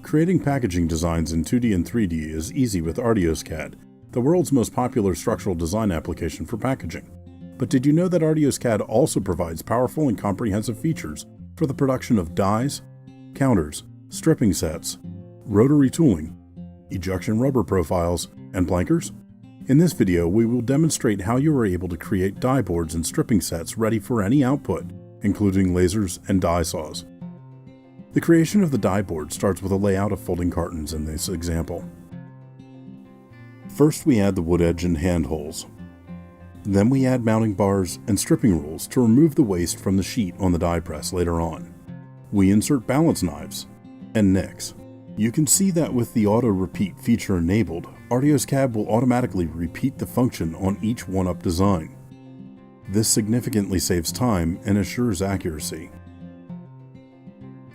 Creating packaging designs in 2D and 3D is easy with ArtiosCAD, the world's most popular structural design application for packaging. But did you know that ArtiosCAD also provides powerful and comprehensive features for the production of dies, counters, stripping sets, rotary tooling, ejection rubber profiles, and blankers? In this video, we will demonstrate how you are able to create die boards and stripping sets ready for any output, including lasers and die saws. The creation of the die board starts with a layout of folding cartons in this example. First, we add the wood edge and hand holes. Then we add mounting bars and stripping rules to remove the waste from the sheet on the die press later on. We insert balance knives and nicks. You can see that with the auto repeat feature enabled, ArtiosCAD will automatically repeat the function on each one-up design. This significantly saves time and assures accuracy.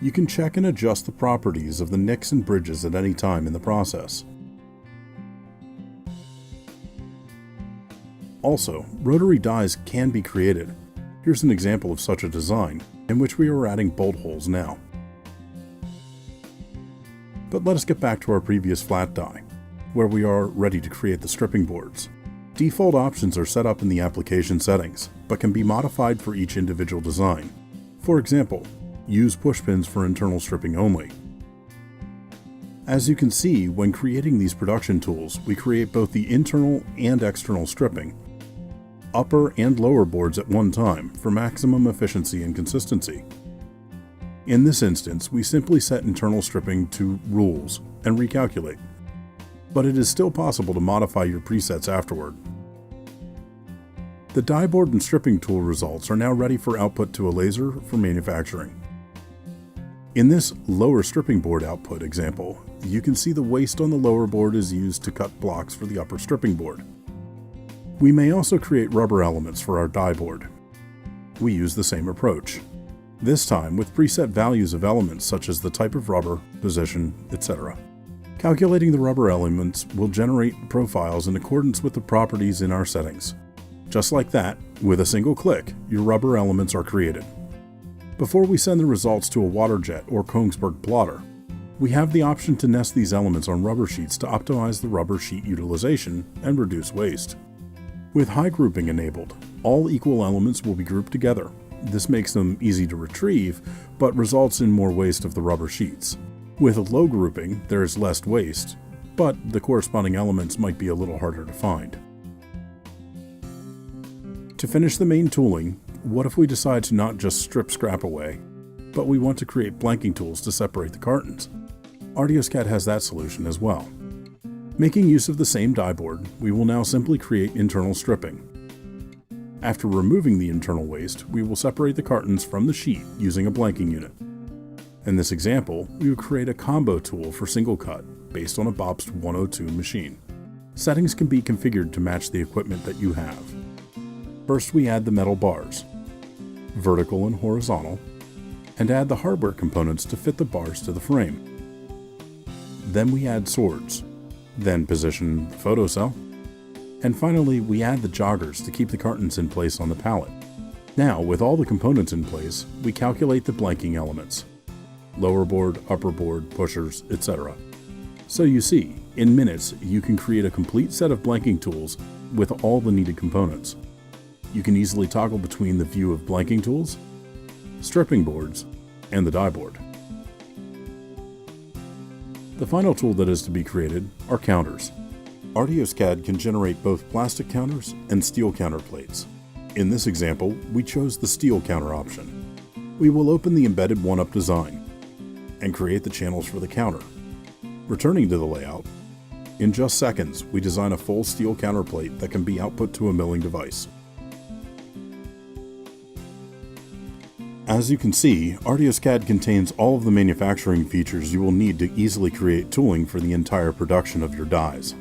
You can check and adjust the properties of the nicks and bridges at any time in the process. Also, rotary dies can be created. Here's an example of such a design, in which we are adding bolt holes now. But let us get back to our previous flat die, where we are ready to create the stripping boards. Default options are set up in the application settings, but can be modified for each individual design. For example, use push pins for internal stripping only. As you can see, when creating these production tools, we create both the internal and external stripping, upper and lower boards at one time for maximum efficiency and consistency. In this instance, we simply set internal stripping to rules and recalculate, but it is still possible to modify your presets afterward. The die board and stripping tool results are now ready for output to a laser for manufacturing. In this lower stripping board output example, you can see the waste on the lower board is used to cut blocks for the upper stripping board. We may also create rubber elements for our die board. We use the same approach, this time with preset values of elements such as the type of rubber, position, etc. Calculating the rubber elements will generate profiles in accordance with the properties in our settings. Just like that, with a single click, your rubber elements are created. Before we send the results to a water jet or Kongsberg plotter, we have the option to nest these elements on rubber sheets to optimize the rubber sheet utilization and reduce waste. With high grouping enabled, all equal elements will be grouped together. This makes them easy to retrieve, but results in more waste of the rubber sheets. With low grouping, there is less waste, but the corresponding elements might be a little harder to find. To finish the main tooling, what if we decide to not just strip scrap away, but we want to create blanking tools to separate the cartons? ArtiosCAD has that solution as well. Making use of the same die board, we will now simply create internal stripping. After removing the internal waste, we will separate the cartons from the sheet using a blanking unit. In this example, we will create a combo tool for single cut based on a BOPS 102 machine. Settings can be configured to match the equipment that you have. First, we add the metal bars, vertical and horizontal, and add the hardware components to fit the bars to the frame. Then we add swords, then position the photocell, and finally we add the joggers to keep the cartons in place on the pallet. Now, with all the components in place, we calculate the blanking elements: lower board, upper board, pushers, etc. So you see, in minutes you can create a complete set of blanking tools with all the needed components. You can easily toggle between the view of blanking tools, stripping boards, and the die board. The final tool that is to be created are counters. ArtiosCAD can generate both plastic counters and steel counter plates. In this example, we chose the steel counter option. We will open the embedded one-up design and create the channels for the counter. Returning to the layout, in just seconds, we design a full steel counter plate that can be output to a milling device. As you can see, ArtiosCAD contains all of the manufacturing features you will need to easily create tooling for the entire production of your dies.